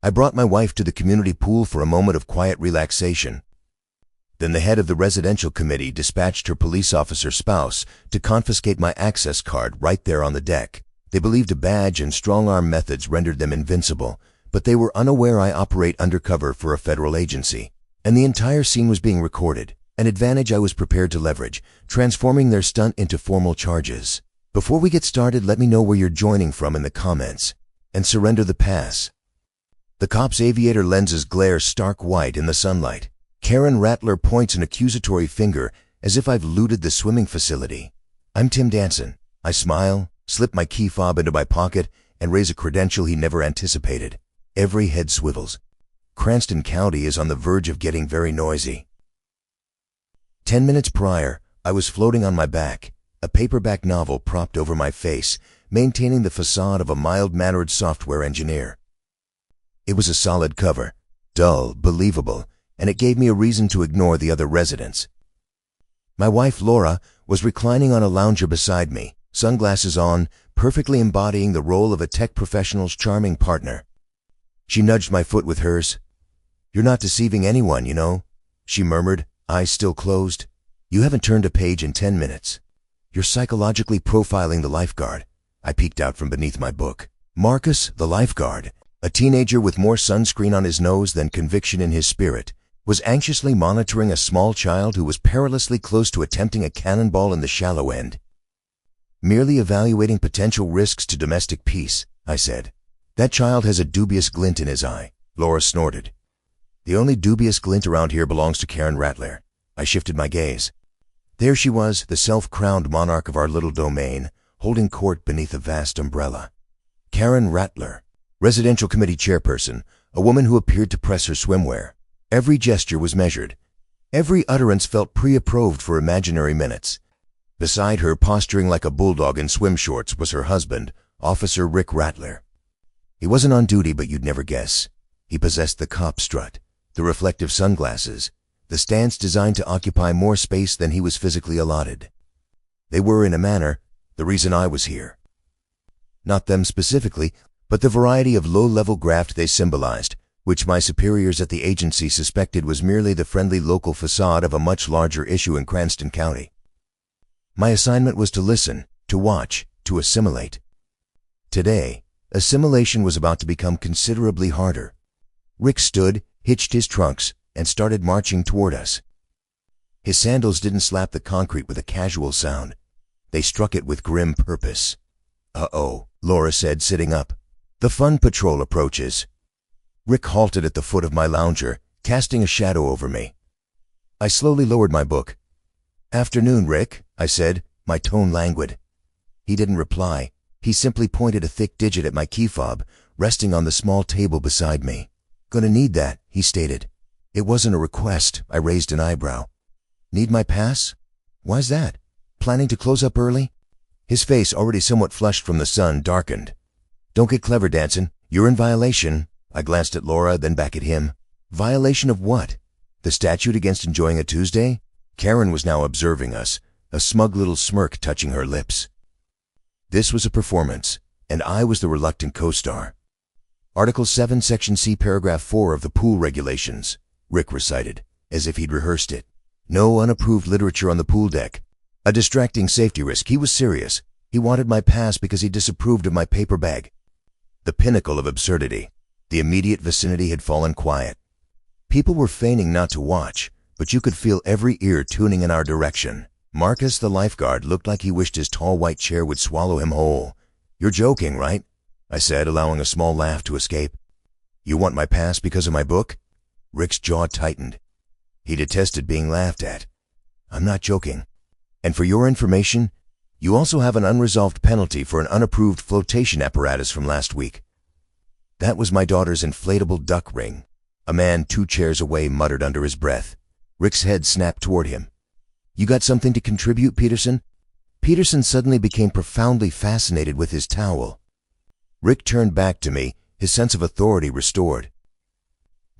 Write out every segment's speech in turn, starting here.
I brought my wife to the community pool for a moment of quiet relaxation. Then the head of the residential committee dispatched her police officer spouse to confiscate my access card right there on the deck. They believed a badge and strong-arm methods rendered them invincible, but they were unaware I operate undercover for a federal agency. And the entire scene was being recorded, an advantage I was prepared to leverage, transforming their stunt into formal charges. Before we get started, let me know where you're joining from in the comments, and surrender the pass. The cop's aviator lenses glare stark white in the sunlight. Karen Rattler points an accusatory finger as if I've looted the swimming facility. I'm Tim Danson. I smile, slip my key fob into my pocket, and raise a credential he never anticipated. Every head swivels. Cranston County is on the verge of getting very noisy. 10 minutes prior, I was floating on my back, a paperback novel propped over my face, maintaining the facade of a mild-mannered software engineer. It was a solid cover, dull, believable, and it gave me a reason to ignore the other residents. My wife, Laura, was reclining on a lounger beside me, sunglasses on, perfectly embodying the role of a tech professional's charming partner. She nudged my foot with hers. "You're not deceiving anyone, you know," she murmured, eyes still closed. "You haven't turned a page in 10 minutes. You're psychologically profiling the lifeguard." I peeked out from beneath my book. Marcus, the lifeguard, a teenager with more sunscreen on his nose than conviction in his spirit, was anxiously monitoring a small child who was perilously close to attempting a cannonball in the shallow end. "Merely evaluating potential risks to domestic peace," I said. "That child has a dubious glint in his eye," Laura snorted. "The only dubious glint around here belongs to Karen Rattler." I shifted my gaze. There she was, the self-crowned monarch of our little domain, holding court beneath a vast umbrella. Karen Rattler, residential committee chairperson, a woman who appeared to press her swimwear. Every gesture was measured. Every utterance felt pre-approved for imaginary minutes. Beside her, posturing like a bulldog in swim shorts, was her husband, Officer Rick Rattler. He wasn't on duty, but you'd never guess. He possessed the cop strut, the reflective sunglasses, the stance designed to occupy more space than he was physically allotted. They were, in a manner, the reason I was here. Not them specifically, but the variety of low-level graft they symbolized, which my superiors at the agency suspected was merely the friendly local facade of a much larger issue in Cranston County. My assignment was to listen, to watch, to assimilate. Today, assimilation was about to become considerably harder. Rick stood, hitched his trunks, and started marching toward us. His sandals didn't slap the concrete with a casual sound. They struck it with grim purpose. "Uh-oh," Laura said, sitting up. "The fun patrol approaches." Rick halted at the foot of my lounger, casting a shadow over me. I slowly lowered my book. "Afternoon, Rick," I said, my tone languid. He didn't reply. He simply pointed a thick digit at my key fob, resting on the small table beside me. "Gonna need that," he stated. It wasn't a request. I raised an eyebrow. "Need my pass? Why's that? Planning to close up early?" His face, already somewhat flushed from the sun, darkened. "Don't get clever, Danson. You're in violation." I glanced at Laura, then back at him. "Violation of what? The statute against enjoying a Tuesday?" Karen was now observing us, a smug little smirk touching her lips. This was a performance, and I was the reluctant co-star. "Article 7, Section C, Paragraph 4 of the pool regulations," Rick recited, as if he'd rehearsed it. "No unapproved literature on the pool deck. A distracting safety risk." He was serious. He wanted my pass because he disapproved of my paper bag. The pinnacle of absurdity. The immediate vicinity had fallen quiet. People were feigning not to watch, but you could feel every ear tuning in our direction. Marcus, the lifeguard, looked like he wished his tall white chair would swallow him whole. "You're joking, right?" I said, allowing a small laugh to escape. "You want my pass because of my book?" Rick's jaw tightened. He detested being laughed at. "I'm not joking. And for your information, you also have an unresolved penalty for an unapproved flotation apparatus from last week." "That was my daughter's inflatable duck ring," a man 2 chairs away muttered under his breath. Rick's head snapped toward him. "You got something to contribute, Peterson?" Peterson suddenly became profoundly fascinated with his towel. Rick turned back to me, his sense of authority restored.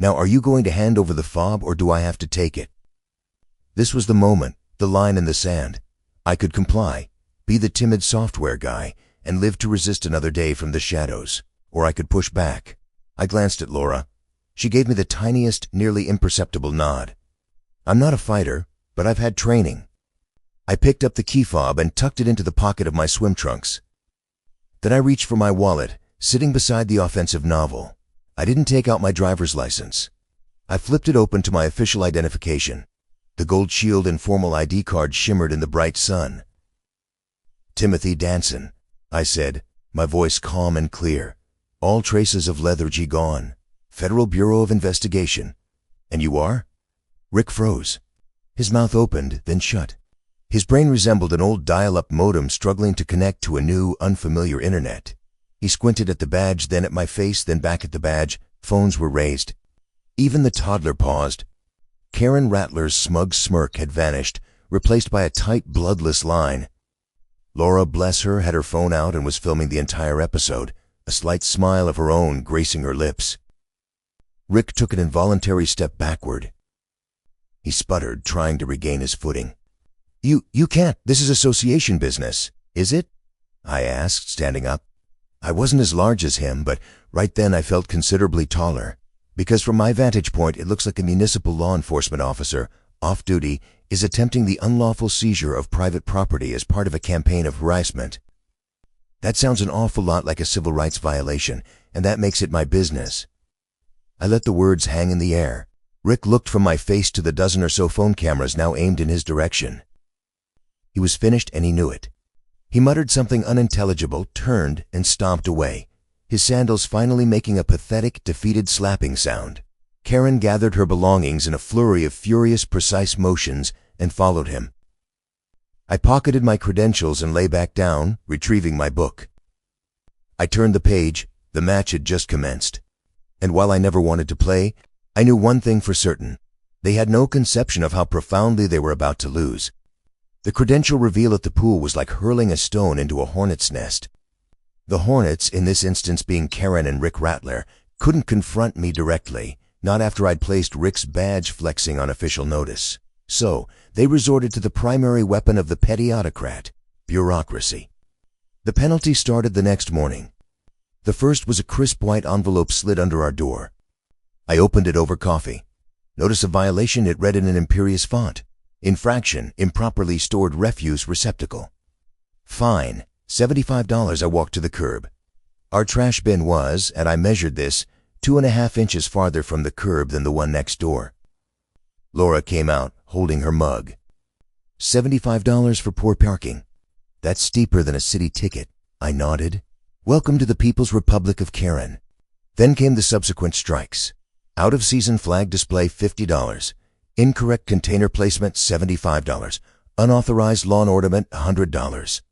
"Now, are you going to hand over the fob, or do I have to take it?" This was the moment, the line in the sand. I could comply, be the timid software guy, and live to resist another day from the shadows. Or I could push back. I glanced at Laura. She gave me the tiniest, nearly imperceptible nod. I'm not a fighter, but I've had training. I picked up the key fob and tucked it into the pocket of my swim trunks. Then I reached for my wallet, sitting beside the offensive novel. I didn't take out my driver's license. I flipped it open to my official identification. The gold shield and formal ID card shimmered in the bright sun. Timothy Danson, I said, my voice calm and clear. All traces of lethargy gone. Federal Bureau of Investigation. And you are? Rick froze. His mouth opened, then shut. His brain resembled an old dial-up modem struggling to connect to a new, unfamiliar internet. He squinted at the badge, then at my face, then back at the badge. Phones were raised. Even the toddler paused. Karen Rattler's smug smirk had vanished, replaced by a tight, bloodless line. Laura, bless her, had her phone out and was filming the entire episode, a slight smile of her own gracing her lips. Rick took an involuntary step backward. He sputtered, trying to regain his footing. You can't. This is association business, is it? I asked, standing up. I wasn't as large as him, but right then I felt considerably taller, because from my vantage point it looks like a municipal law enforcement officer, off-duty, is attempting the unlawful seizure of private property as part of a campaign of harassment. That sounds an awful lot like a civil rights violation, and that makes it my business. I let the words hang in the air. Rick looked from my face to the dozen or so phone cameras now aimed in his direction. He was finished and he knew it. He muttered something unintelligible, turned, and stomped away, his sandals finally making a pathetic, defeated slapping sound. Karen gathered her belongings in a flurry of furious, precise motions and followed him. I pocketed my credentials and lay back down, retrieving my book. I turned the page. The match had just commenced. And while I never wanted to play, I knew one thing for certain. They had no conception of how profoundly they were about to lose. The credential reveal at the pool was like hurling a stone into a hornet's nest. The hornets, in this instance being Karen and Rick Rattler, couldn't confront me directly, not after I'd placed Rick's badge flexing on official notice. So, they resorted to the primary weapon of the petty autocrat, bureaucracy. The penalty started the next morning. The first was a crisp white envelope slid under our door. I opened it over coffee. Notice of violation, it read in an imperious font. Infraction, improperly stored refuse receptacle. Fine, $75. I walked to the curb. Our trash bin was, and I measured this, 2.5 inches farther from the curb than the one next door. Laura came out, holding her mug. $75 for poor parking. That's steeper than a city ticket. I nodded. Welcome to the People's Republic of Karen. Then came the subsequent strikes. Out-of-season flag display, $50. Incorrect container placement, $75. Unauthorized lawn ornament, $100.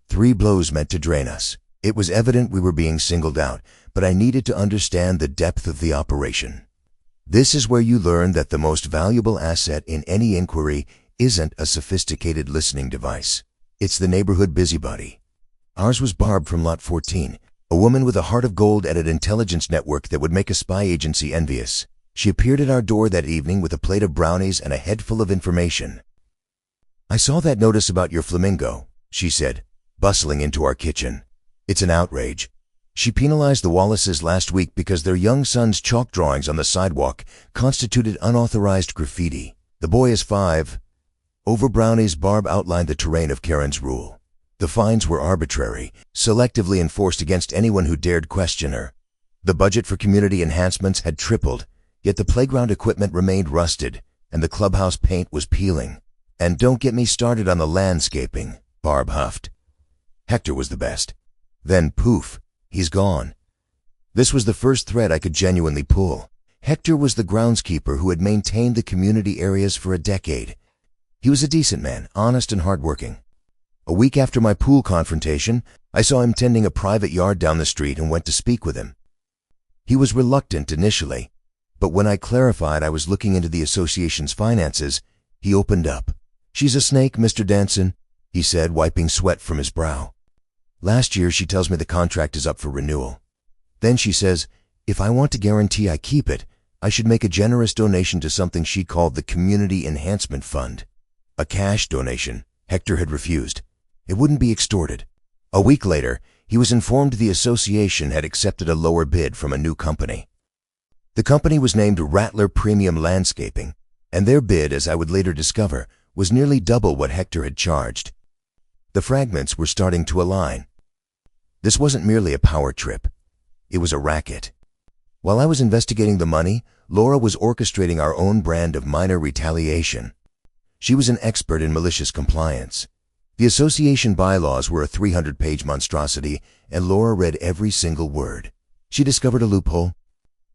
3 blows meant to drain us. It was evident we were being singled out, but I needed to understand the depth of the operation. This is where you learn that the most valuable asset in any inquiry isn't a sophisticated listening device. It's the neighborhood busybody. Ours was Barb from Lot 14, a woman with a heart of gold and an intelligence network that would make a spy agency envious. She appeared at our door that evening with a plate of brownies and a head full of information. I saw that notice about your flamingo, she said, bustling into our kitchen. It's an outrage. She penalized the Wallaces last week because their young son's chalk drawings on the sidewalk constituted unauthorized graffiti. The boy is 5. Over brownies, Barb outlined the terrain of Karen's rule. The fines were arbitrary, selectively enforced against anyone who dared question her. The budget for community enhancements had tripled, yet the playground equipment remained rusted, and the clubhouse paint was peeling. And don't get me started on the landscaping, Barb huffed. Hector was the best. Then poof, he's gone. This was the first thread I could genuinely pull. Hector was the groundskeeper who had maintained the community areas for a decade. He was a decent man, honest and hardworking. A week after my pool confrontation, I saw him tending a private yard down the street and went to speak with him. He was reluctant initially, but when I clarified I was looking into the association's finances, he opened up. She's a snake, Mr. Danson, he said, wiping sweat from his brow. Last year she tells me the contract is up for renewal. Then she says, if I want to guarantee I keep it, I should make a generous donation to something she called the Community Enhancement Fund. A cash donation. Hector had refused. It wouldn't be extorted. A week later, He was informed the association had accepted a lower bid from a new company. The company was named Rattler Premium Landscaping, and their bid, as I would later discover, was nearly double what Hector had charged. The fragments were starting to align. This wasn't merely a power trip. It was a racket. While I was investigating the money, Laura was orchestrating our own brand of minor retaliation. She was an expert in malicious compliance. The association bylaws were a 300-page monstrosity, and Laura read every single word. She discovered a loophole.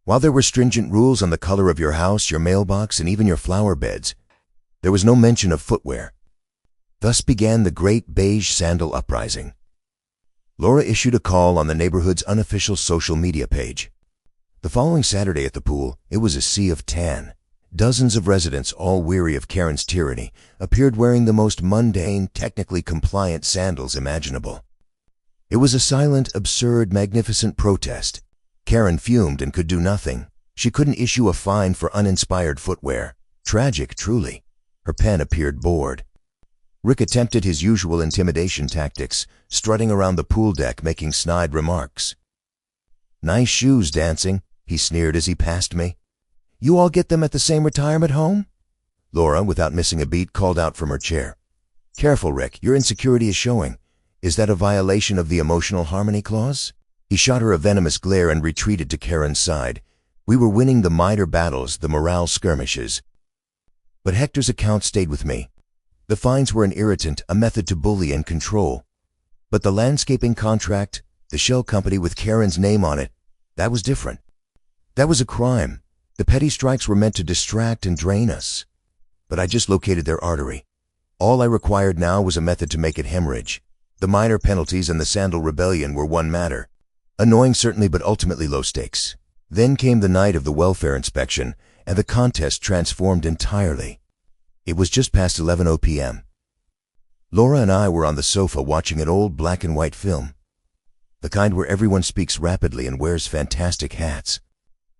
While there were stringent rules on the color of your house, your mailbox, and even your flower beds, there was no mention of footwear. Thus began the Great Beige Sandal Uprising. Laura issued a call on the neighborhood's unofficial social media page. The following Saturday at the pool, it was a sea of tan. Dozens of residents, all weary of Karen's tyranny, appeared wearing the most mundane, technically compliant sandals imaginable. It was a silent, absurd, magnificent protest. Karen fumed and could do nothing. She couldn't issue a fine for uninspired footwear. Tragic, truly. Her pen appeared bored. Rick attempted his usual intimidation tactics, strutting around the pool deck making snide remarks. "Nice shoes, dancing," he sneered as he passed me. "You all get them at the same retirement home?" Laura, without missing a beat, called out from her chair. "Careful, Rick, your insecurity is showing. Is that a violation of the emotional harmony clause?" He shot her a venomous glare and retreated to Karen's side. We were winning the minor battles, the morale skirmishes. But Hector's account stayed with me. The fines were an irritant, a method to bully and control. But the landscaping contract, the shell company with Karen's name on it, that was different. That was a crime. The petty strikes were meant to distract and drain us. But I just located their artery. All I required now was a method to make it hemorrhage. The minor penalties and the sandal rebellion were one matter. Annoying certainly, but ultimately low stakes. Then came the night of the welfare inspection, and the contest transformed entirely. It was just past 11:00 p.m. Laura and I were on the sofa watching an old black and white film. The kind where everyone speaks rapidly and wears fantastic hats.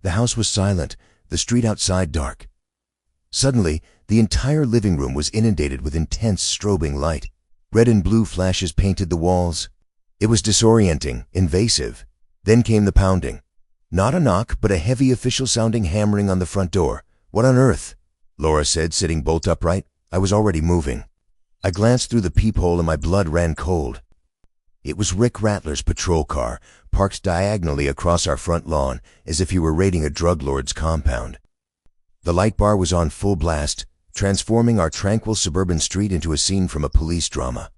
The house was silent, the street outside dark. Suddenly, the entire living room was inundated with intense strobing light. Red and blue flashes painted the walls. It was disorienting, invasive. Then came the pounding. Not a knock, but a heavy official-sounding hammering on the front door. "What on earth?" Laura said, sitting bolt upright. I was already moving. I glanced through the peephole and my blood ran cold. It was Rick Rattler's patrol car, parked diagonally across our front lawn, as if he were raiding a drug lord's compound. The light bar was on full blast, transforming our tranquil suburban street into a scene from a police drama.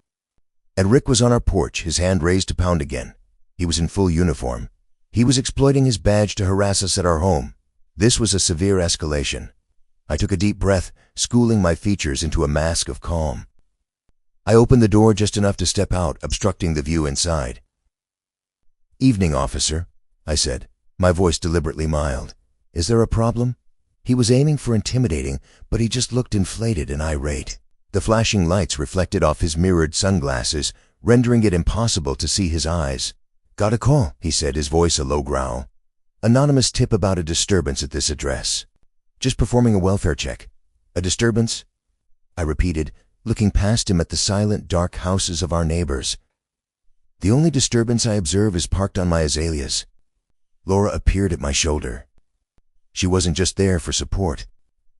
And Rick was on our porch, his hand raised to pound again. He was in full uniform. He was exploiting his badge to harass us at our home. This was a severe escalation. I took a deep breath, schooling my features into a mask of calm. I opened the door just enough to step out, obstructing the view inside. "Evening, officer," I said, my voice deliberately mild. "Is there a problem?" He was aiming for intimidating, but he just looked inflated and irate. The flashing lights reflected off his mirrored sunglasses, rendering it impossible to see his eyes. "Got a call," he said, his voice a low growl. "Anonymous tip about a disturbance at this address. Just performing a welfare check." "A disturbance?" I repeated, looking past him at the silent, dark houses of our neighbors. "The only disturbance I observe is parked on my azaleas." Laura appeared at my shoulder. She wasn't just there for support.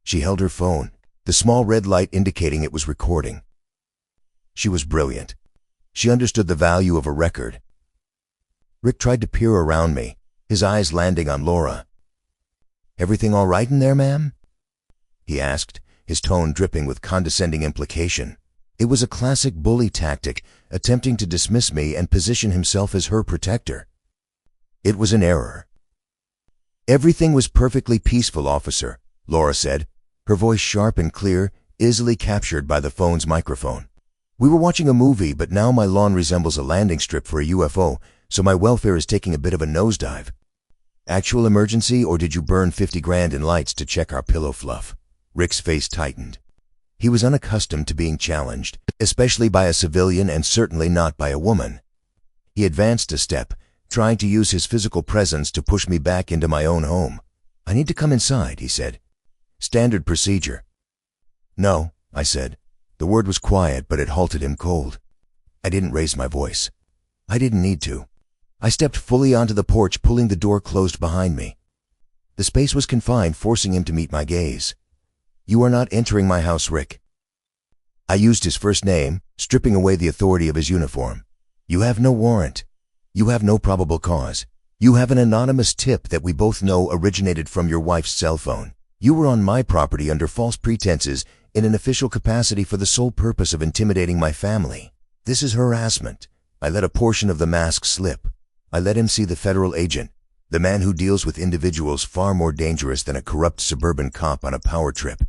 She held her phone, the small red light indicating it was recording. She was brilliant. She understood the value of a record. Rick tried to peer around me, his eyes landing on Laura. "Everything all right in there, ma'am?" he asked, his tone dripping with condescending implication. It was a classic bully tactic, attempting to dismiss me and position himself as her protector. It was an error. "Everything was perfectly peaceful, officer," Laura said, her voice sharp and clear, easily captured by the phone's microphone. "We were watching a movie, but now my lawn resembles a landing strip for a UFO, so my welfare is taking a bit of a nosedive." "Actual emergency, or did you burn 50 grand in lights to check our pillow fluff?" Rick's face tightened. He was unaccustomed to being challenged, especially by a civilian and certainly not by a woman. He advanced a step, trying to use his physical presence to push me back into my own home. "I need to come inside," he said. "Standard procedure." "No," I said. The word was quiet, but it halted him cold. I didn't raise my voice. I didn't need to. I stepped fully onto the porch, pulling the door closed behind me. The space was confined, forcing him to meet my gaze. "You are not entering my house, Rick." I used his first name, stripping away the authority of his uniform. "You have no warrant. You have no probable cause. You have an anonymous tip that we both know originated from your wife's cell phone. You were on my property under false pretenses in an official capacity for the sole purpose of intimidating my family. This is harassment." I let a portion of the mask slip. I let him see the federal agent, the man who deals with individuals far more dangerous than a corrupt suburban cop on a power trip.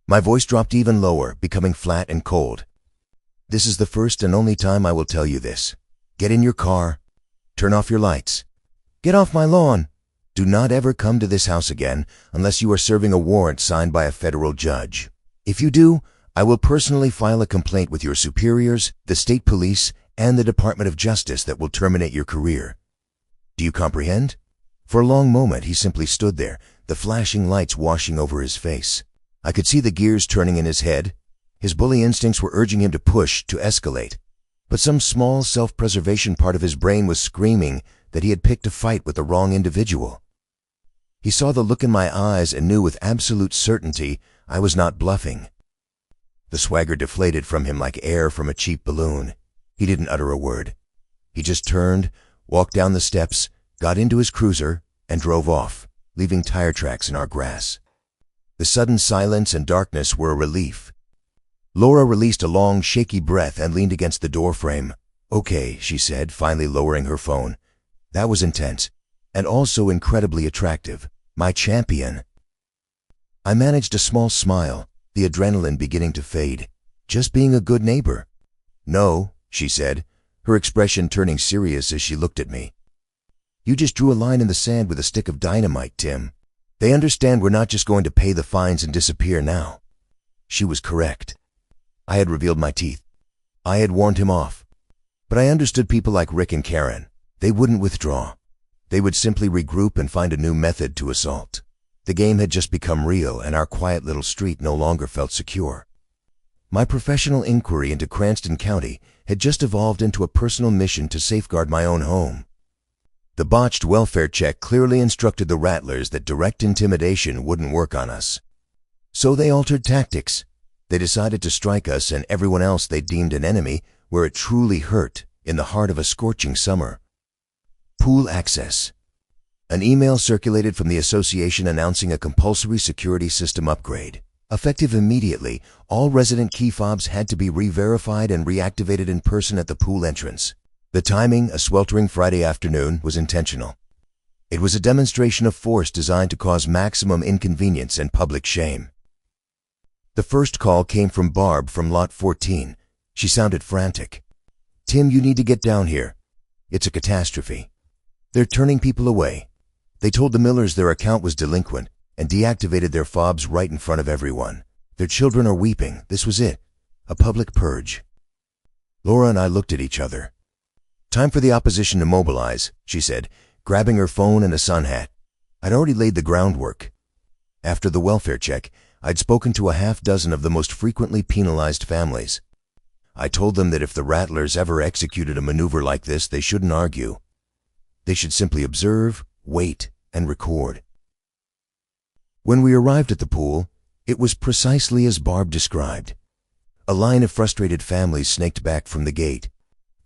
My voice dropped even lower, becoming flat and cold. "This is the first and only time I will tell you this. Get in your car. Turn off your lights. Get off my lawn. Do not ever come to this house again unless you are serving a warrant signed by a federal judge. If you do, I will personally file a complaint with your superiors, the state police, and the Department of Justice that will terminate your career. Do you comprehend?" For a long moment he simply stood there, the flashing lights washing over his face. I could see the gears turning in his head. His bully instincts were urging him to push, to escalate. But some small self-preservation part of his brain was screaming that he had picked a fight with the wrong individual. He saw the look in my eyes and knew with absolute certainty I was not bluffing. The swagger deflated from him like air from a cheap balloon. He didn't utter a word. He just turned, walked down the steps, got into his cruiser, and drove off, leaving tire tracks in our grass. The sudden silence and darkness were a relief. Laura released a long, shaky breath and leaned against the doorframe. "Okay," she said, finally lowering her phone. "That was intense, and also incredibly attractive. My champion." I managed a small smile, the adrenaline beginning to fade. "Just being a good neighbor." "No," she said, her expression turning serious as she looked at me. "You just drew a line in the sand with a stick of dynamite, Tim. They understand we're not just going to pay the fines and disappear now." She was correct. I had revealed my teeth. I had warned him off. But I understood people like Rick and Karen. They wouldn't withdraw. They would simply regroup and find a new method to assault. The game had just become real, and our quiet little street no longer felt secure. My professional inquiry into Cranston County had just evolved into a personal mission to safeguard my own home. The botched welfare check clearly instructed the rattlers that direct intimidation wouldn't work on us. So they altered tactics. They decided to strike us and everyone else they deemed an enemy where it truly hurt, in the heart of a scorching summer. Pool access. An email circulated from the association announcing a compulsory security system upgrade. Effective immediately, all resident key fobs had to be re-verified and reactivated in person at the pool entrance. The timing, a sweltering Friday afternoon, was intentional. It was a demonstration of force designed to cause maximum inconvenience and public shame. The first call came from Barb from Lot 14. She sounded frantic. "Tim, you need to get down here. It's a catastrophe. They're turning people away. They told the Millers their account was delinquent and deactivated their fobs right in front of everyone. Their children are weeping. This was it. A public purge." Laura and I looked at each other. "Time for the opposition to mobilize," she said, grabbing her phone and a sun hat. I'd already laid the groundwork. After the welfare check, I'd spoken to a half-dozen of the most frequently penalized families. I told them that if the rattlers ever executed a maneuver like this, they shouldn't argue. They should simply observe, wait, and record. When we arrived at the pool, it was precisely as Barb described. A line of frustrated families snaked back from the gate.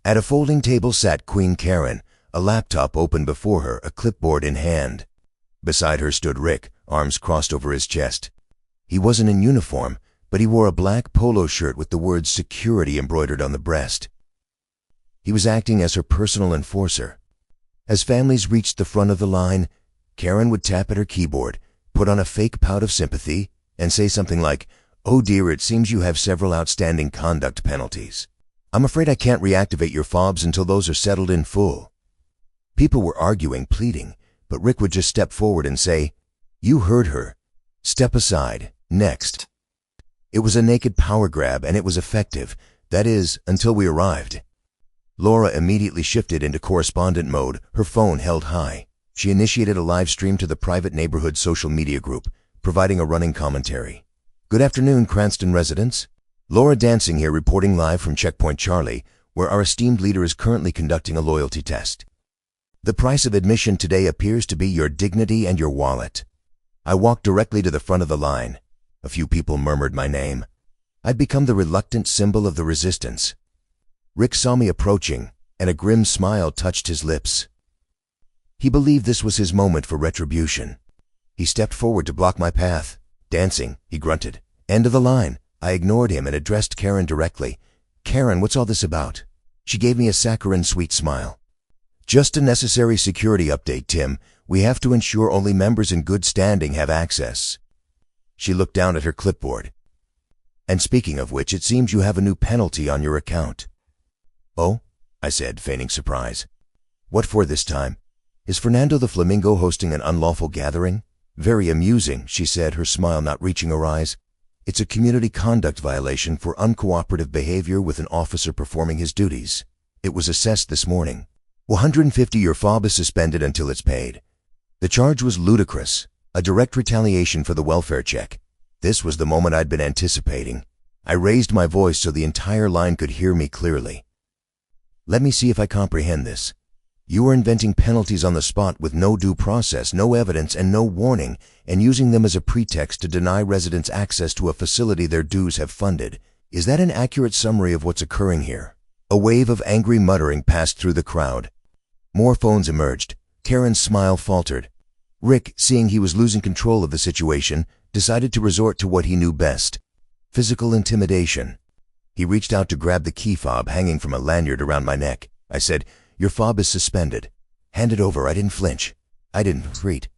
At a folding table sat Queen Karen, a laptop open before her, a clipboard in hand. Beside her stood Rick, arms crossed over his chest. He wasn't in uniform, but he wore a black polo shirt with the words security embroidered on the breast. He was acting as her personal enforcer. As families reached the front of the line, Karen would tap at her keyboard, put on a fake pout of sympathy, and say something like, "Oh dear, it seems you have several outstanding conduct penalties. I'm afraid I can't reactivate your fobs until those are settled in full." People were arguing, pleading, but Rick would just step forward and say, "You heard her. Step aside. Next." It was a naked power grab, and it was effective. That is, until we arrived. Laura immediately shifted into correspondent mode, her phone held high. She initiated a live stream to the private neighborhood social media group, providing a running commentary. "Good afternoon, Cranston residents. Laura Dancing here reporting live from Checkpoint Charlie, where our esteemed leader is currently conducting a loyalty test. The price of admission today appears to be your dignity and your wallet. I walked directly to the front of the line. A few people murmured my name. I'd become the reluctant symbol of the resistance. Rick saw me approaching, and a grim smile touched his lips. He believed this was his moment for retribution. He stepped forward to block my path. Dancing, he grunted. End of the line. I ignored him and addressed Karen directly. Karen, what's all this about? She gave me a saccharine sweet smile. Just a necessary security update, Tim. We have to ensure only members in good standing have access. She looked down at her clipboard. And speaking of which, it seems you have a new penalty on your account. Oh? I said, feigning surprise. What for this time? Is Fernando the Flamingo hosting an unlawful gathering? Very amusing, she said, her smile not reaching her eyes. It's a community conduct violation for uncooperative behavior with an officer performing his duties. It was assessed this morning. 150. Your fob is suspended until it's paid. The charge was ludicrous, a direct retaliation for the welfare check. This was the moment I'd been anticipating. I raised my voice so the entire line could hear me clearly. Let me see if I comprehend this. You are inventing penalties on the spot with no due process, no evidence, and no warning, and using them as a pretext to deny residents access to a facility their dues have funded. Is that an accurate summary of what's occurring here? A wave of angry muttering passed through the crowd. More phones emerged. Karen's smile faltered. Rick, seeing he was losing control of the situation, decided to resort to what he knew best: physical intimidation. He reached out to grab the key fob hanging from a lanyard around my neck. I said, "Your fob is suspended." "Hand it over." I didn't flinch. I didn't retreat.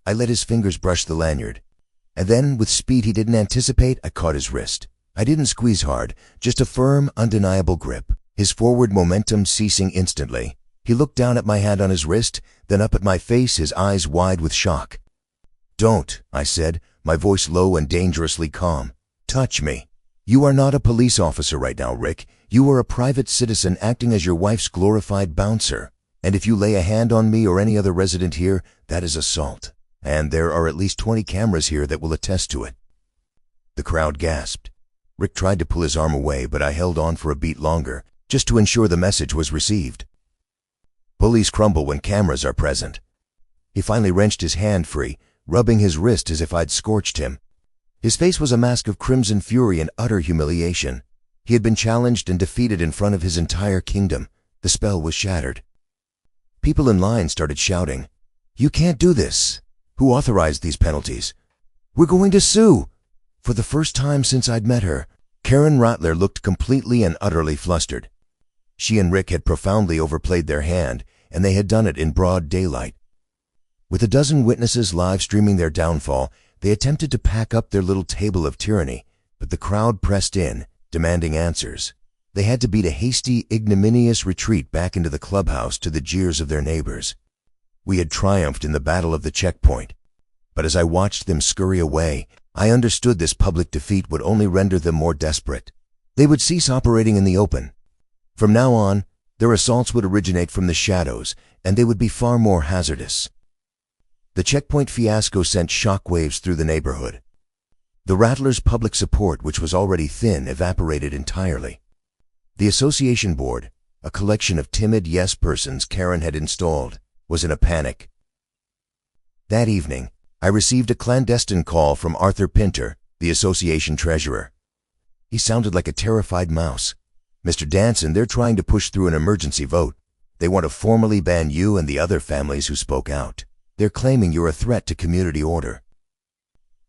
I let his fingers brush the lanyard. And then, with speed he didn't anticipate, I caught his wrist. I didn't squeeze hard, just a firm, undeniable grip. His forward momentum ceasing instantly. He looked down at my hand on his wrist, then up at my face, his eyes wide with shock. "Don't," I said, my voice low and dangerously calm. "Touch me. You are not a police officer right now, Rick. You are a private citizen acting as your wife's glorified bouncer. And if you lay a hand on me or any other resident here, that is assault. And there are at least 20 cameras here that will attest to it." The crowd gasped. Rick tried to pull his arm away, but I held on for a beat longer, just to ensure the message was received. Bullies crumble when cameras are present. He finally wrenched his hand free, rubbing his wrist as if I'd scorched him. His face was a mask of crimson fury and utter humiliation. He had been challenged and defeated in front of his entire kingdom. The spell was shattered. People in line started shouting, "You can't do this! Who authorized these penalties? We're going to sue!" For the first time since I'd met her, Karen Rattler looked completely and utterly flustered. She and Rick had profoundly overplayed their hand, and they had done it in broad daylight. With a dozen witnesses live streaming their downfall, they attempted to pack up their little table of tyranny, but the crowd pressed in, demanding answers. They had to beat a hasty, ignominious retreat back into the clubhouse to the jeers of their neighbors. We had triumphed in the battle of the checkpoint, but as I watched them scurry away, I understood this public defeat would only render them more desperate. They would cease operating in the open. From now on, their assaults would originate from the shadows, and they would be far more hazardous. The checkpoint fiasco sent shockwaves through the neighborhood. The Rattlers' public support, which was already thin, evaporated entirely. The association board, a collection of timid yes-persons Karen had installed, was in a panic. That evening, I received a clandestine call from Arthur Pinter, the association treasurer. He sounded like a terrified mouse. "Mr. Danson, they're trying to push through an emergency vote. They want to formally ban you and the other families who spoke out. They're claiming you're a threat to community order."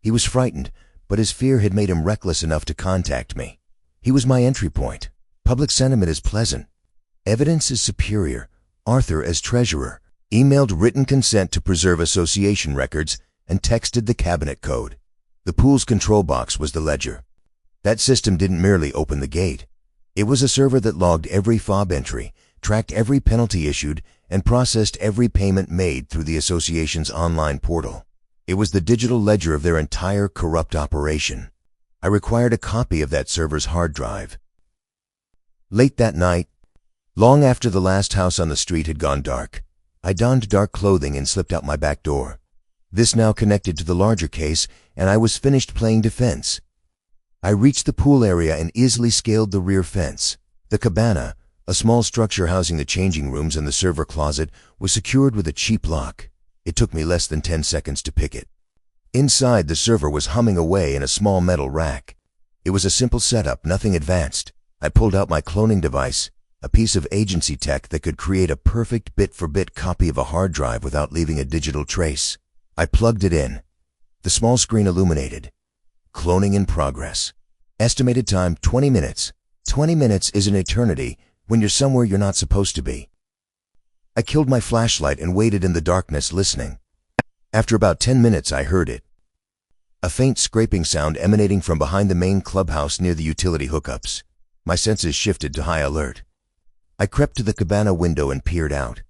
He was frightened, but his fear had made him reckless enough to contact me. He was my entry point. Public sentiment is pleasant. Evidence is superior. Arthur, as treasurer, emailed written consent to preserve association records and texted the cabinet code. The pool's control box was the ledger. That system didn't merely open the gate. It was a server that logged every fob entry, tracked every penalty issued, and processed every payment made through the association's online portal. It was the digital ledger of their entire corrupt operation. I required a copy of that server's hard drive. Late that night, long after the last house on the street had gone dark, I donned dark clothing and slipped out my back door. This now connected to the larger case, and I was finished playing defense. I reached the pool area and easily scaled the rear fence. The cabana, A small structure housing the changing rooms and the server closet was secured with a cheap lock. It took me less than 10 seconds to pick it. Inside, the server was humming away in a small metal rack. It was a simple setup, nothing advanced. I pulled out my cloning device, a piece of agency tech that could create a perfect bit-for-bit copy of a hard drive without leaving a digital trace. I plugged it in. The small screen illuminated. Cloning in progress. Estimated time, 20 minutes. 20 minutes is an eternity when you're somewhere you're not supposed to be. I killed my flashlight and waited in the darkness, listening. After about 10 minutes, I heard it. A faint scraping sound emanating from behind the main clubhouse near the utility hookups. My senses shifted to high alert. I crept to the cabana window and peered out.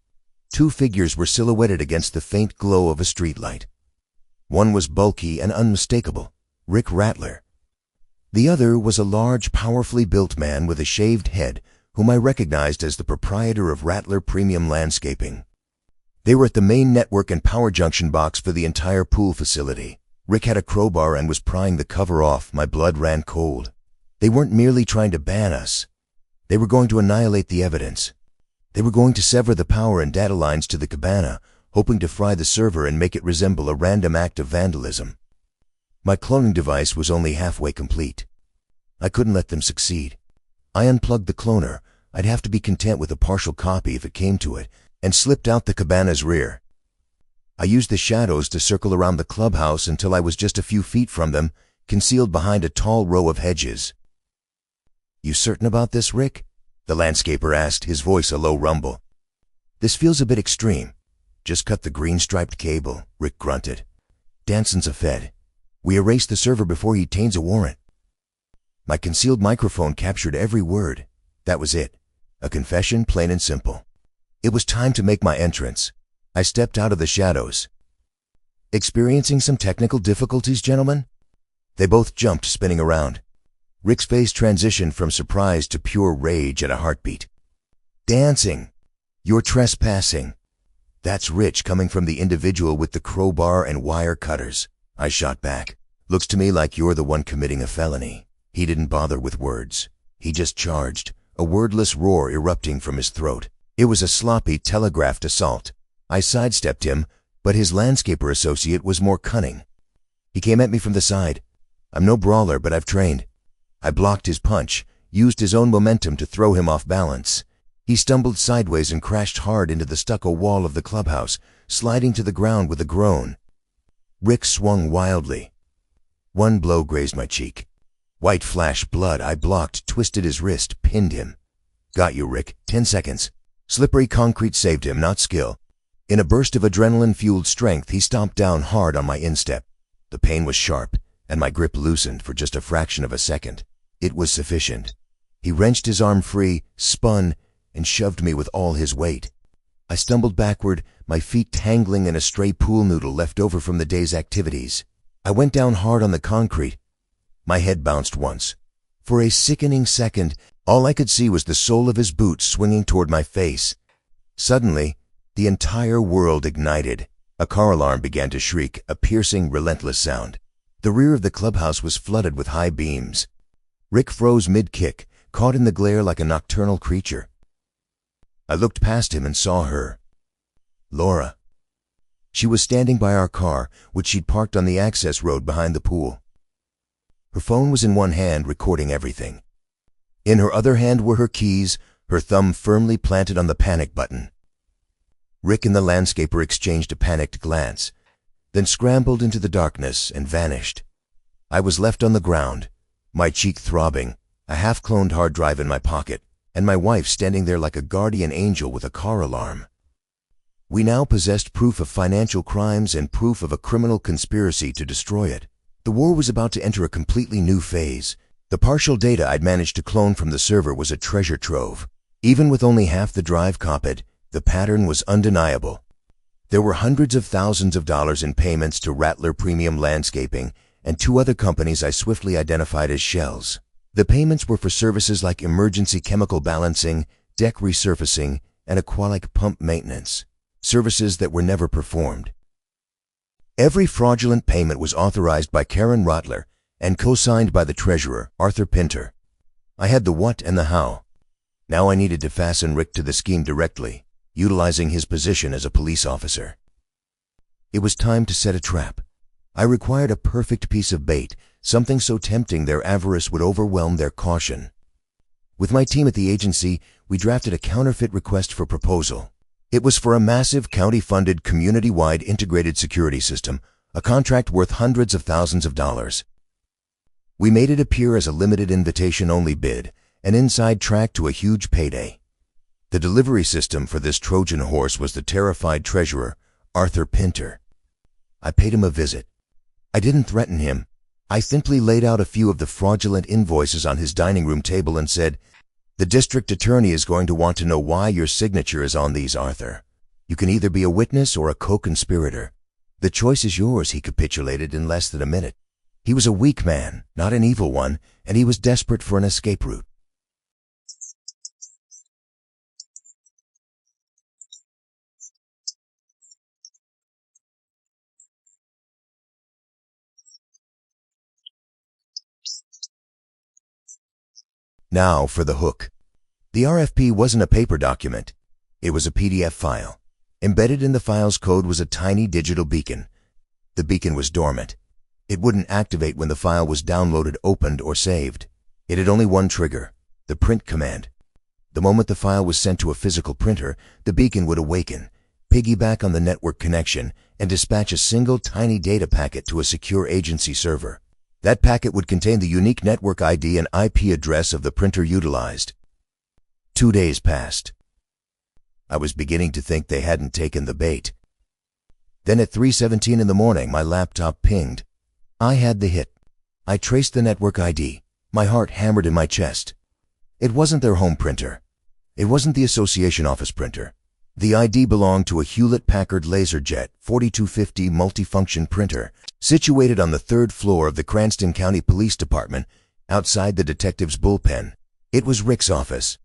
2 figures were silhouetted against the faint glow of a streetlight. One was bulky and unmistakable, Rick Rattler. The other was a large, powerfully built man with a shaved head, whom I recognized as the proprietor of Rattler Premium Landscaping. They were at the main network and power junction box for the entire pool facility. Rick had a crowbar and was prying the cover off. My blood ran cold. They weren't merely trying to ban us. They were going to annihilate the evidence. They were going to sever the power and data lines to the cabana, hoping to fry the server and make it resemble a random act of vandalism. My cloning device was only halfway complete. I couldn't let them succeed. I unplugged the cloner, I'd have to be content with a partial copy if it came to it, and slipped out the cabana's rear. I used the shadows to circle around the clubhouse until I was just a few feet from them, concealed behind a tall row of hedges. "You certain about this, Rick?" the landscaper asked, his voice a low rumble. "This feels a bit extreme." "Just cut the green-striped cable," Rick grunted. "Danson's a fed. We erased the server before he obtains a warrant." My concealed microphone captured every word. That was it. A confession, plain and simple. It was time to make my entrance. I stepped out of the shadows. "Experiencing some technical difficulties, gentlemen?" They both jumped, spinning around. Rick's face transitioned from surprise to pure rage at a heartbeat. "Dancing! You're trespassing." "That's rich coming from the individual with the crowbar and wire cutters," I shot back. "Looks to me like you're the one committing a felony." He didn't bother with words. He just charged, a wordless roar erupting from his throat. It was a sloppy, telegraphed assault. I sidestepped him, but his landscaper associate was more cunning. He came at me from the side. I'm no brawler, but I've trained. I blocked his punch, used his own momentum to throw him off balance. He stumbled sideways and crashed hard into the stucco wall of the clubhouse, sliding to the ground with a groan. Rick swung wildly. One blow grazed my cheek. White flash blood. I blocked, twisted his wrist, pinned him. "Got you, Rick. 10 seconds. Slippery concrete saved him, not skill. In a burst of adrenaline-fueled strength, he stomped down hard on my instep. The pain was sharp, and my grip loosened for just a fraction of a second. It was sufficient. He wrenched his arm free, spun, and shoved me with all his weight. I stumbled backward, my feet tangling in a stray pool noodle left over from the day's activities. I went down hard on the concrete. My head bounced once. For a sickening second, all I could see was the sole of his boot swinging toward my face. Suddenly, the entire world ignited. A car alarm began to shriek, a piercing, relentless sound. The rear of the clubhouse was flooded with high beams. Rick froze mid-kick, caught in the glare like a nocturnal creature. I looked past him and saw her. Laura. She was standing by our car, which she'd parked on the access road behind the pool. Her phone was in one hand, recording everything. In her other hand were her keys, her thumb firmly planted on the panic button. Rick and the landscaper exchanged a panicked glance, then scrambled into the darkness and vanished. I was left on the ground, my cheek throbbing, a half-cloned hard drive in my pocket, and my wife standing there like a guardian angel with a car alarm. We now possessed proof of financial crimes and proof of a criminal conspiracy to destroy it. The war was about to enter a completely new phase. The partial data I'd managed to clone from the server was a treasure trove. Even with only half the drive copied, the pattern was undeniable. There were hundreds of thousands of dollars in payments to Rattler Premium Landscaping and 2 other companies I swiftly identified as shells. The payments were for services like emergency chemical balancing, deck resurfacing, and aquatic pump maintenance, services that were never performed. Every fraudulent payment was authorized by Karen Rattler and co-signed by the treasurer, Arthur Pinter. I had the what and the how. Now I needed to fasten Rick to the scheme directly, utilizing his position as a police officer. It was time to set a trap. I required a perfect piece of bait, something so tempting their avarice would overwhelm their caution. With my team at the agency, we drafted a counterfeit request for proposal. It was for a massive county-funded, community-wide integrated security system, a contract worth hundreds of thousands of dollars. We made it appear as a limited invitation-only bid, an inside track to a huge payday. The delivery system for this Trojan horse was the terrified treasurer, Arthur Pinter. I paid him a visit. I didn't threaten him. I simply laid out a few of the fraudulent invoices on his dining room table and said, "The district attorney is going to want to know why your signature is on these, Arthur. You can either be a witness or a co-conspirator. The choice is yours," he capitulated in less than a minute. He was a weak man, not an evil one, and he was desperate for an escape route. Now for the hook. The RFP wasn't a paper document. It was a PDF file. Embedded in the file's code was a tiny digital beacon. The beacon was dormant. It wouldn't activate when the file was downloaded, opened, or saved. It had only one trigger, the print command. The moment the file was sent to a physical printer, the beacon would awaken, piggyback on the network connection, and dispatch a single tiny data packet to a secure agency server. That packet would contain the unique network ID and IP address of the printer utilized. 2 days passed. I was beginning to think they hadn't taken the bait. Then at 3:17 in the morning, my laptop pinged. I had the hit. I traced the network ID. My heart hammered in my chest. It wasn't their home printer. It wasn't the association office printer. The ID belonged to a Hewlett-Packard LaserJet 4250 multifunction printer situated on the 3rd floor of the Cranston County Police Department outside the detective's bullpen. It was Rick's office.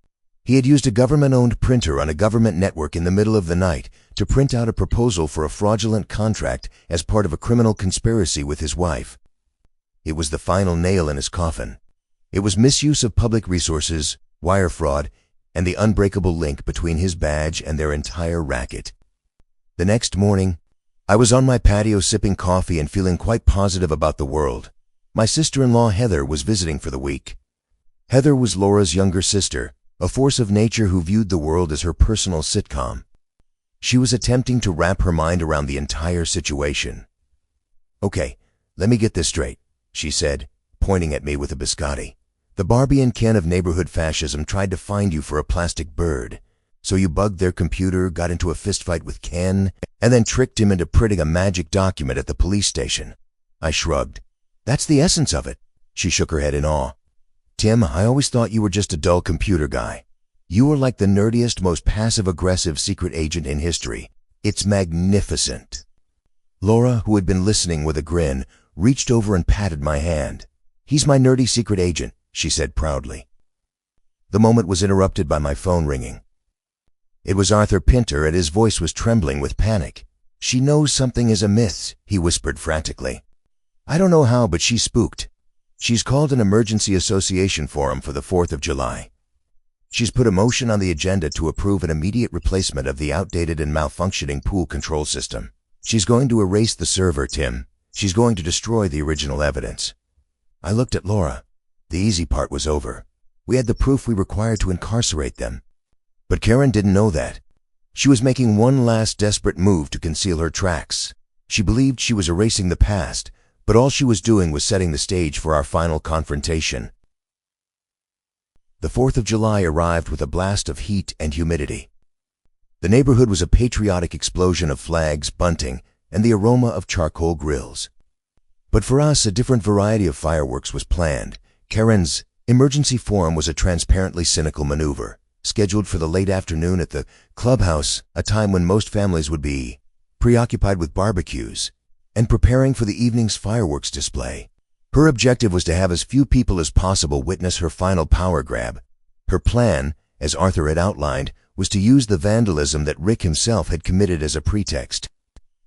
He had used a government-owned printer on a government network in the middle of the night to print out a proposal for a fraudulent contract as part of a criminal conspiracy with his wife. It was the final nail in his coffin. It was misuse of public resources, wire fraud, and the unbreakable link between his badge and their entire racket. The next morning, I was on my patio sipping coffee and feeling quite positive about the world. My sister-in-law Heather was visiting for the week. Heather was Laura's younger sister, a force of nature who viewed the world as her personal sitcom. She was attempting to wrap her mind around the entire situation. "Okay, let me get this straight," she said, pointing at me with a biscotti. "The Barbie and Ken of neighborhood fascism tried to find you for a plastic bird. So you bugged their computer, got into a fistfight with Ken, and then tricked him into printing a magic document at the police station." I shrugged. "That's the essence of it." She shook her head in awe. "Tim, I always thought you were just a dull computer guy. You are like the nerdiest, most passive-aggressive secret agent in history. It's magnificent." Laura, who had been listening with a grin, reached over and patted my hand. "He's my nerdy secret agent," she said proudly. The moment was interrupted by my phone ringing. It was Arthur Pinter, and his voice was trembling with panic. "She knows something is amiss," he whispered frantically. "I don't know how, but she's spooked. She's called an emergency association forum for the 4th of July. She's put a motion on the agenda to approve an immediate replacement of the outdated and malfunctioning pool control system. She's going to erase the server, Tim. She's going to destroy the original evidence." I looked at Laura. The easy part was over. We had the proof we required to incarcerate them. But Karen didn't know that. She was making one last desperate move to conceal her tracks. She believed she was erasing the past, but all she was doing was setting the stage for our final confrontation. The 4th of July arrived with a blast of heat and humidity. The neighborhood was a patriotic explosion of flags, bunting, and the aroma of charcoal grills. But for us, a different variety of fireworks was planned. Karen's emergency forum was a transparently cynical maneuver, scheduled for the late afternoon at the clubhouse, a time when most families would be preoccupied with barbecues and preparing for the evening's fireworks display. Her objective was to have as few people as possible witness her final power grab. Her plan, as Arthur had outlined, was to use the vandalism that Rick himself had committed as a pretext.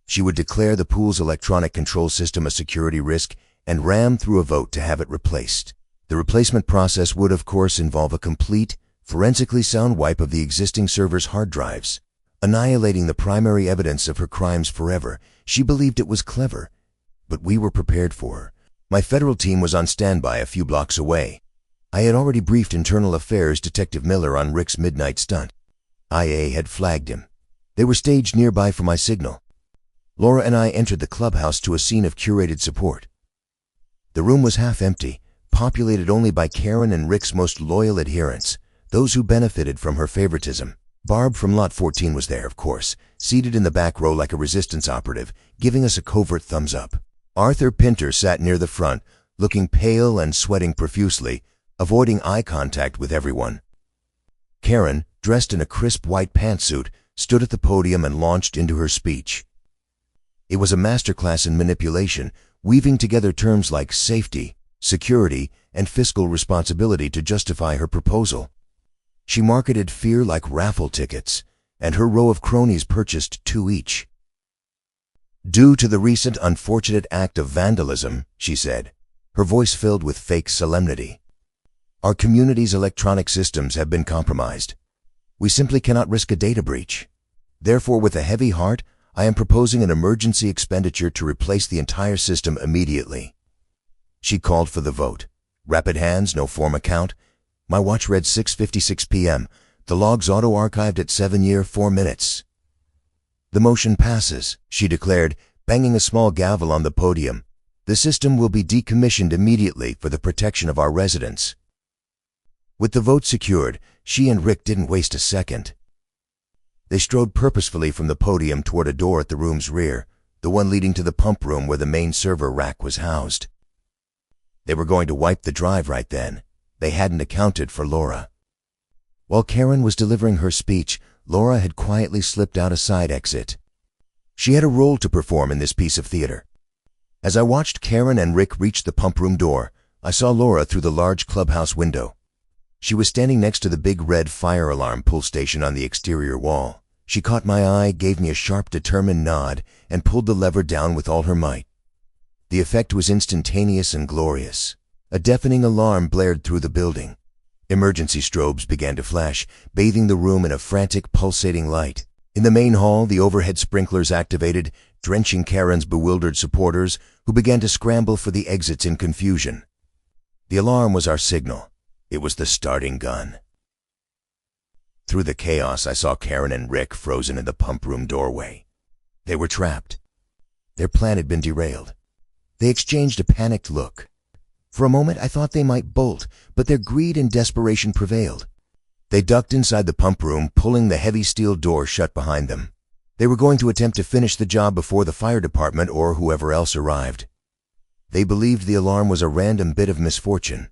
She would declare the pool's electronic control system a security risk and ram through a vote to have it replaced. The replacement process would, of course, involve a complete, forensically sound wipe of the existing server's hard drives, annihilating the primary evidence of her crimes forever. She believed it was clever, but we were prepared for her. My federal team was on standby a few blocks away. I had already briefed Internal Affairs Detective Miller on Rick's midnight stunt. IA had flagged him. They were staged nearby for my signal. Laura and I entered the clubhouse to a scene of curated support. The room was half empty, populated only by Karen and Rick's most loyal adherents, those who benefited from her favoritism. Barb from Lot 14 was there, of course, seated in the back row like a resistance operative, giving us a covert thumbs up. Arthur Pinter sat near the front, looking pale and sweating profusely, avoiding eye contact with everyone. Karen, dressed in a crisp white pantsuit, stood at the podium and launched into her speech. It was a masterclass in manipulation, weaving together terms like safety, security, and fiscal responsibility to justify her proposal. She marketed fear like raffle tickets, and her row of cronies purchased 2 each. "Due to the recent unfortunate act of vandalism," she said, her voice filled with fake solemnity, "our community's electronic systems have been compromised. We simply cannot risk a data breach. Therefore, with a heavy heart, I am proposing an emergency expenditure to replace the entire system immediately." She called for the vote. Rapid hands, no form account. My watch read 6:56 p.m. The logs auto-archived at 7:04 minutes. "The motion passes," she declared, banging a small gavel on the podium. "The system will be decommissioned immediately for the protection of our residents." With the vote secured, she and Rick didn't waste a second. They strode purposefully from the podium toward a door at the room's rear, the one leading to the pump room where the main server rack was housed. They were going to wipe the drive right then. They hadn't accounted for Laura. While Karen was delivering her speech, Laura had quietly slipped out a side exit. She had a role to perform in this piece of theater. As I watched Karen and Rick reach the pump room door, I saw Laura through the large clubhouse window. She was standing next to the big red fire alarm pull station on the exterior wall. She caught my eye, gave me a sharp, determined nod, and pulled the lever down with all her might. The effect was instantaneous and glorious. A deafening alarm blared through the building. Emergency strobes began to flash, bathing the room in a frantic, pulsating light. In the main hall, the overhead sprinklers activated, drenching Karen's bewildered supporters, who began to scramble for the exits in confusion. The alarm was our signal. It was the starting gun. Through the chaos, I saw Karen and Rick frozen in the pump room doorway. They were trapped. Their plan had been derailed. They exchanged a panicked look. For a moment, I thought they might bolt, but their greed and desperation prevailed. They ducked inside the pump room, pulling the heavy steel door shut behind them. They were going to attempt to finish the job before the fire department or whoever else arrived. They believed the alarm was a random bit of misfortune.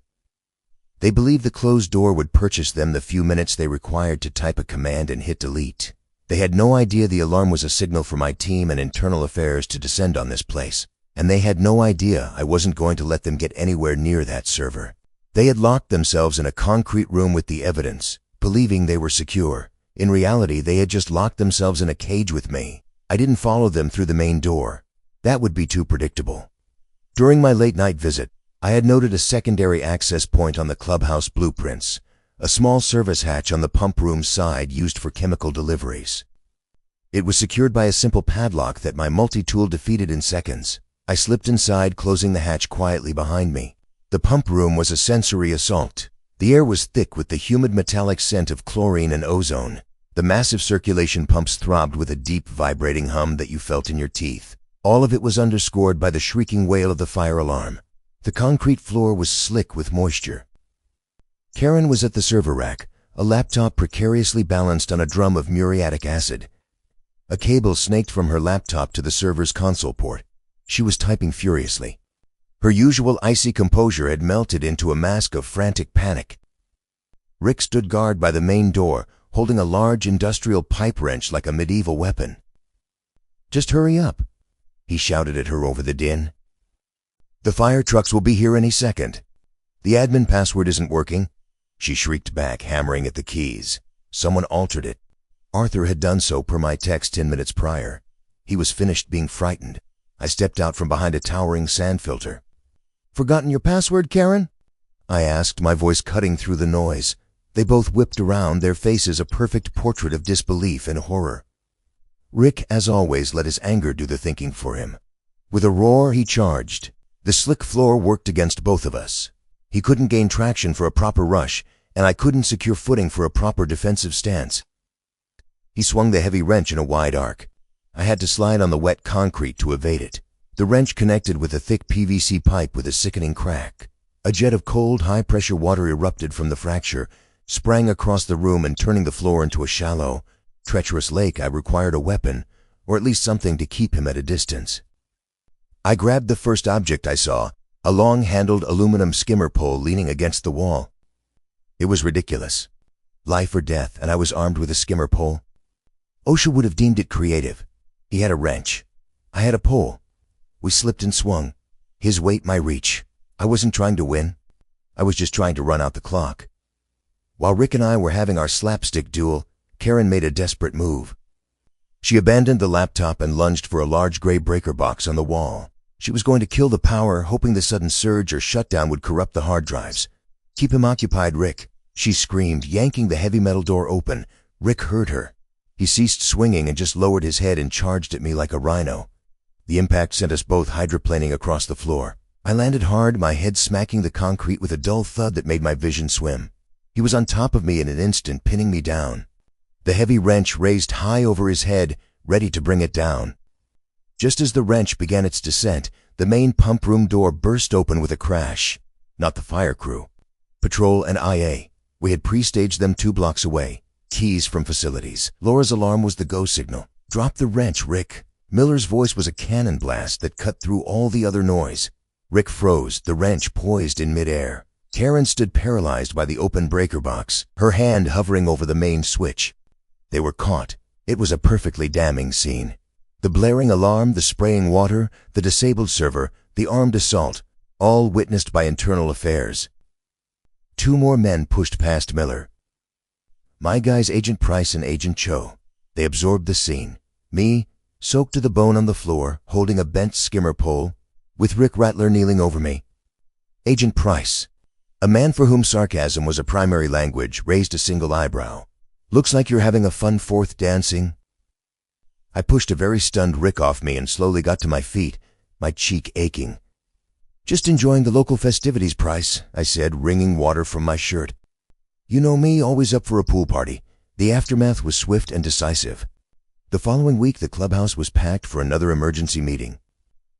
They believed the closed door would purchase them the few minutes they required to type a command and hit delete. They had no idea the alarm was a signal for my team and Internal Affairs to descend on this place. And they had no idea I wasn't going to let them get anywhere near that server. They had locked themselves in a concrete room with the evidence, believing they were secure. In reality, they had just locked themselves in a cage with me. I didn't follow them through the main door. That would be too predictable. During my late-night visit, I had noted a secondary access point on the clubhouse blueprints, a small service hatch on the pump room's side used for chemical deliveries. It was secured by a simple padlock that my multi-tool defeated in seconds. I slipped inside, closing the hatch quietly behind me. The pump room was a sensory assault. The air was thick with the humid metallic scent of chlorine and ozone. The massive circulation pumps throbbed with a deep, vibrating hum that you felt in your teeth. All of it was underscored by the shrieking wail of the fire alarm. The concrete floor was slick with moisture. Karen was at the server rack, a laptop precariously balanced on a drum of muriatic acid. A cable snaked from her laptop to the server's console port. She was typing furiously. Her usual icy composure had melted into a mask of frantic panic. Rick stood guard by the main door, holding a large industrial pipe wrench like a medieval weapon. "Just hurry up," he shouted at her over the din. "The fire trucks will be here any second." "The admin password isn't working," she shrieked back, hammering at the keys. Someone altered it. Arthur had done so per my text 10 minutes prior. He was finished being frightened. I stepped out from behind a towering sand filter. "Forgotten your password, Karen?" I asked, my voice cutting through the noise. They both whipped around, their faces a perfect portrait of disbelief and horror. Rick, as always, let his anger do the thinking for him. With a roar, he charged. The slick floor worked against both of us. He couldn't gain traction for a proper rush, and I couldn't secure footing for a proper defensive stance. He swung the heavy wrench in a wide arc. I had to slide on the wet concrete to evade it. The wrench connected with a thick PVC pipe with a sickening crack. A jet of cold, high-pressure water erupted from the fracture, sprang across the room and turning the floor into a shallow, treacherous lake. I required a weapon, or at least something to keep him at a distance. I grabbed the first object I saw, a long-handled aluminum skimmer pole leaning against the wall. It was ridiculous. Life or death, and I was armed with a skimmer pole. OSHA would have deemed it creative. He had a wrench. I had a pole. We slipped and swung. His weight, my reach. I wasn't trying to win. I was just trying to run out the clock. While Rick and I were having our slapstick duel, Karen made a desperate move. She abandoned the laptop and lunged for a large gray breaker box on the wall. She was going to kill the power, hoping the sudden surge or shutdown would corrupt the hard drives. "Keep him occupied, Rick," she screamed, yanking the heavy metal door open. Rick heard her. He ceased swinging and just lowered his head and charged at me like a rhino. The impact sent us both hydroplaning across the floor. I landed hard, my head smacking the concrete with a dull thud that made my vision swim. He was on top of me in an instant, pinning me down. The heavy wrench raised high over his head, ready to bring it down. Just as the wrench began its descent, the main pump room door burst open with a crash. Not the fire crew. Patrol and IA. We had pre-staged them 2 blocks away. Keys from facilities. Laura's alarm was the go signal. "Drop the wrench, Rick." Miller's voice was a cannon blast that cut through all the other noise. Rick froze, the wrench poised in midair. Karen stood paralyzed by the open breaker box, her hand hovering over the main switch. They were caught. It was a perfectly damning scene. The blaring alarm, the spraying water, the disabled server, the armed assault, all witnessed by Internal Affairs. 2 more men pushed past Miller. My guys, Agent Price and Agent Cho. They absorbed the scene. Me, soaked to the bone on the floor, holding a bent skimmer pole, with Rick Rattler kneeling over me. Agent Price, a man for whom sarcasm was a primary language, raised a single eyebrow. "Looks like you're having a fun 4th dancing." I pushed a very stunned Rick off me and slowly got to my feet, my cheek aching. "Just enjoying the local festivities, Price," I said, wringing water from my shirt. "You know me, always up for a pool party." The aftermath was swift and decisive. The following week, the clubhouse was packed for another emergency meeting.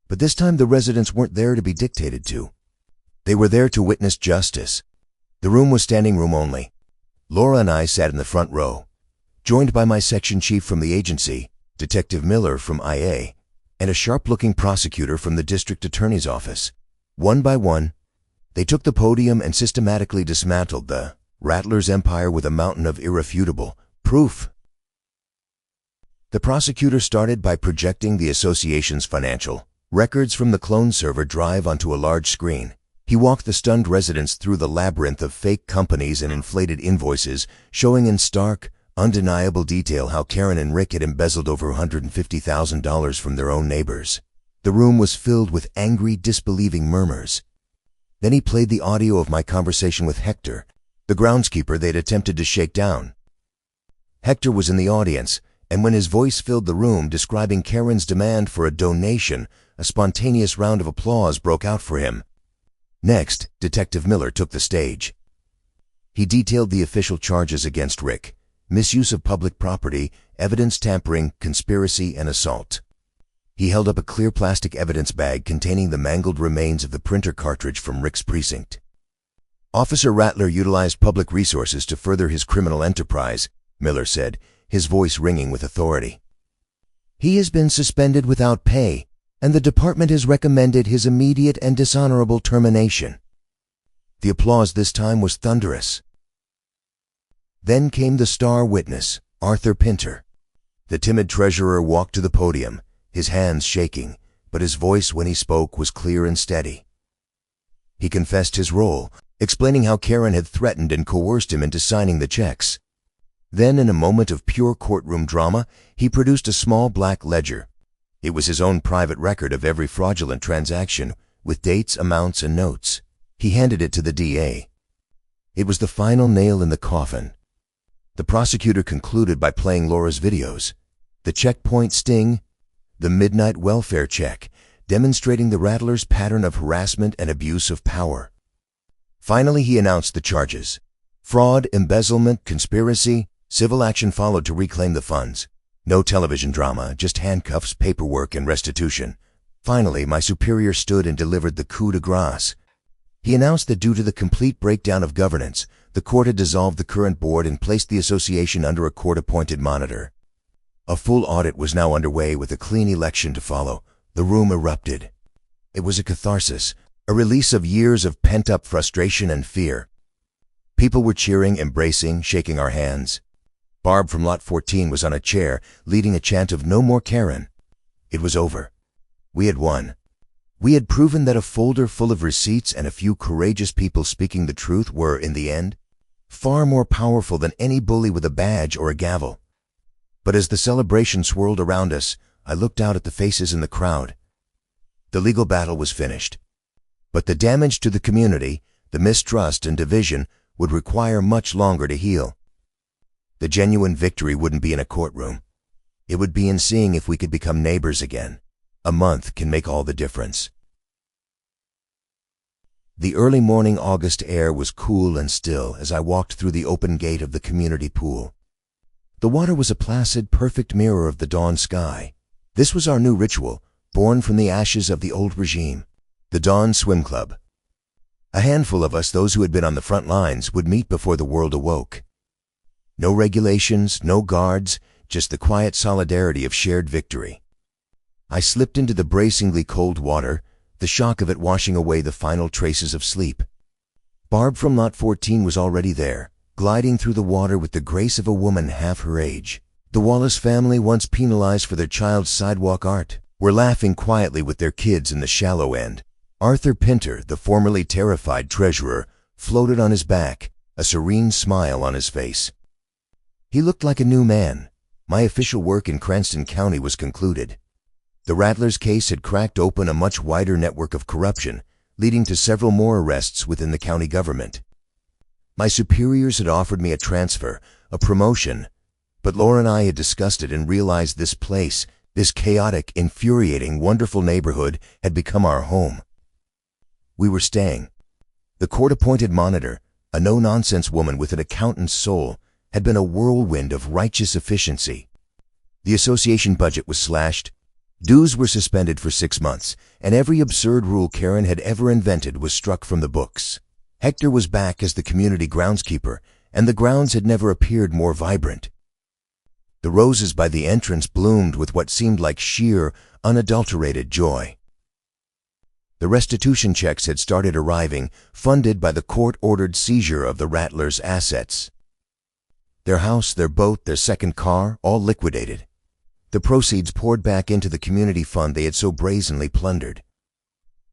But this time, the residents weren't there to be dictated to. They were there to witness justice. The room was standing room only. Laura and I sat in the front row, joined by my section chief from the agency, Detective Miller from IA, and a sharp-looking prosecutor from the district attorney's office. One by one, they took the podium and systematically dismantled the Rattler's empire with a mountain of irrefutable proof. The prosecutor started by projecting the association's financial records from the clone server drive onto a large screen. He walked the stunned residents through the labyrinth of fake companies and inflated invoices, showing in stark, undeniable detail how Karen and Rick had embezzled over $150,000 from their own neighbors. The room was filled with angry, disbelieving murmurs. Then he played the audio of my conversation with Hector, the groundskeeper they'd attempted to shake down. Hector was in the audience, and when his voice filled the room describing Karen's demand for a donation, a spontaneous round of applause broke out for him. Next, Detective Miller took the stage. He detailed the official charges against Rick: misuse of public property, evidence tampering, conspiracy, and assault. He held up a clear plastic evidence bag containing the mangled remains of the printer cartridge from Rick's precinct. "Officer Rattler utilized public resources to further his criminal enterprise," Miller said, his voice ringing with authority. "He has been suspended without pay, and the department has recommended his immediate and dishonorable termination." The applause this time was thunderous. Then came the star witness, Arthur Pinter. The timid treasurer walked to the podium, his hands shaking, but his voice when he spoke was clear and steady. He confessed his role, explaining how Karen had threatened and coerced him into signing the checks. Then, in a moment of pure courtroom drama, he produced a small black ledger. It was his own private record of every fraudulent transaction, with dates, amounts, and notes. He handed it to the DA. It was the final nail in the coffin. The prosecutor concluded by playing Laura's videos. The checkpoint sting, the midnight welfare check, demonstrating the Rattler's pattern of harassment and abuse of power. Finally, he announced the charges. Fraud, embezzlement, conspiracy. Civil action followed to reclaim the funds. No television drama, just handcuffs, paperwork, and restitution. Finally, my superior stood and delivered the coup de grace. He announced that due to the complete breakdown of governance, the court had dissolved the current board and placed the association under a court-appointed monitor. A full audit was now underway with a clean election to follow. The room erupted. It was a catharsis, a release of years of pent-up frustration and fear. People were cheering, embracing, shaking our hands. Barb from Lot 14 was on a chair, leading a chant of "No more Karen." It was over. We had won. We had proven that a folder full of receipts and a few courageous people speaking the truth were, in the end, far more powerful than any bully with a badge or a gavel. But as the celebration swirled around us, I looked out at the faces in the crowd. The legal battle was finished. But the damage to the community, the mistrust and division, would require much longer to heal. The genuine victory wouldn't be in a courtroom. It would be in seeing if we could become neighbors again. A month can make all the difference. The early morning August air was cool and still as I walked through the open gate of the community pool. The water was a placid, perfect mirror of the dawn sky. This was our new ritual, born from the ashes of the old regime, the Dawn Swim Club. A handful of us, those who had been on the front lines, would meet before the world awoke. No regulations, no guards, just the quiet solidarity of shared victory. I slipped into the bracingly cold water, the shock of it washing away the final traces of sleep. Barb from Lot 14 was already there, gliding through the water with the grace of a woman half her age. The Wallace family, once penalized for their child's sidewalk art, were laughing quietly with their kids in the shallow end. Arthur Pinter, the formerly terrified treasurer, floated on his back, a serene smile on his face. He looked like a new man. My official work in Cranston County was concluded. The Rattlers case had cracked open a much wider network of corruption, leading to several more arrests within the county government. My superiors had offered me a transfer, a promotion, but Laura and I had discussed it and realized this place, this chaotic, infuriating, wonderful neighborhood, had become our home. We were staying. The court-appointed monitor, a no-nonsense woman with an accountant's soul, had been a whirlwind of righteous efficiency. The association budget was slashed, dues were suspended for 6 months, and every absurd rule Karen had ever invented was struck from the books. Hector was back as the community groundskeeper, and the grounds had never appeared more vibrant. The roses by the entrance bloomed with what seemed like sheer, unadulterated joy. The restitution checks had started arriving, funded by the court-ordered seizure of the Rattlers' assets. Their house, their boat, their second car, all liquidated. The proceeds poured back into the community fund they had so brazenly plundered.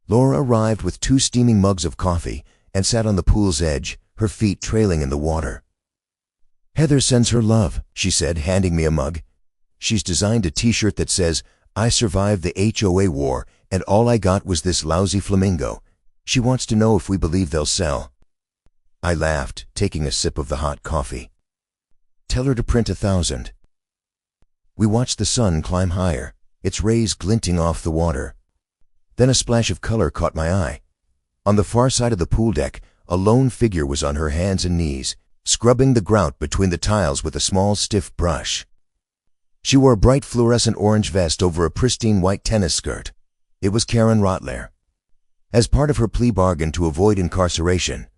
Laura arrived with 2 steaming mugs of coffee and sat on the pool's edge, her feet trailing in the water. "Heather sends her love," she said, handing me a mug. "She's designed a t-shirt that says, 'I survived the HOA war, and all I got was this lousy flamingo.' She wants to know if we believe they'll sell." I laughed, taking a sip of the hot coffee. "Tell her to print 1,000. We watched the sun climb higher, its rays glinting off the water. Then a splash of color caught my eye. On the far side of the pool deck, a lone figure was on her hands and knees, scrubbing the grout between the tiles with a small, stiff brush. She wore a bright fluorescent orange vest over a pristine white tennis skirt. It was Karen Rattler. As part of her plea bargain to avoid incarceration,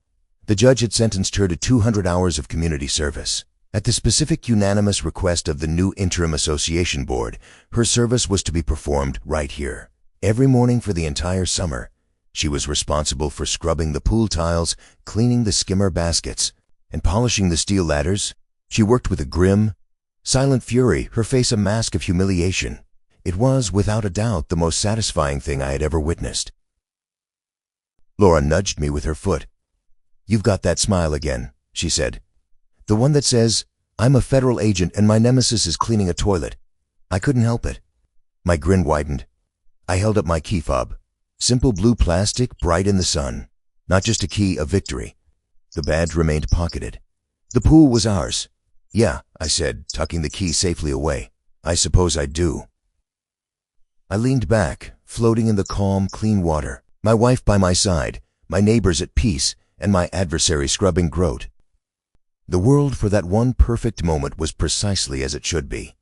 the judge had sentenced her to 200 hours of community service. At the specific unanimous request of the new interim association board, her service was to be performed right here. Every morning for the entire summer, she was responsible for scrubbing the pool tiles, cleaning the skimmer baskets, and polishing the steel ladders. She worked with a grim, silent fury, her face a mask of humiliation. It was, without a doubt, the most satisfying thing I had ever witnessed. Laura nudged me with her foot. "You've got that smile again," she said. "The one that says, 'I'm a federal agent and my nemesis is cleaning a toilet.' I couldn't help it." My grin widened. I held up my key fob. Simple blue plastic, bright in the sun. Not just a key, a victory. The badge remained pocketed. The pool was ours. Yeah, I said, tucking the key safely away. I suppose I do. I leaned back, floating in the calm, clean water, my wife by my side, my neighbors at peace, and my adversary scrubbing grout. The world for that one perfect moment was precisely as it should be.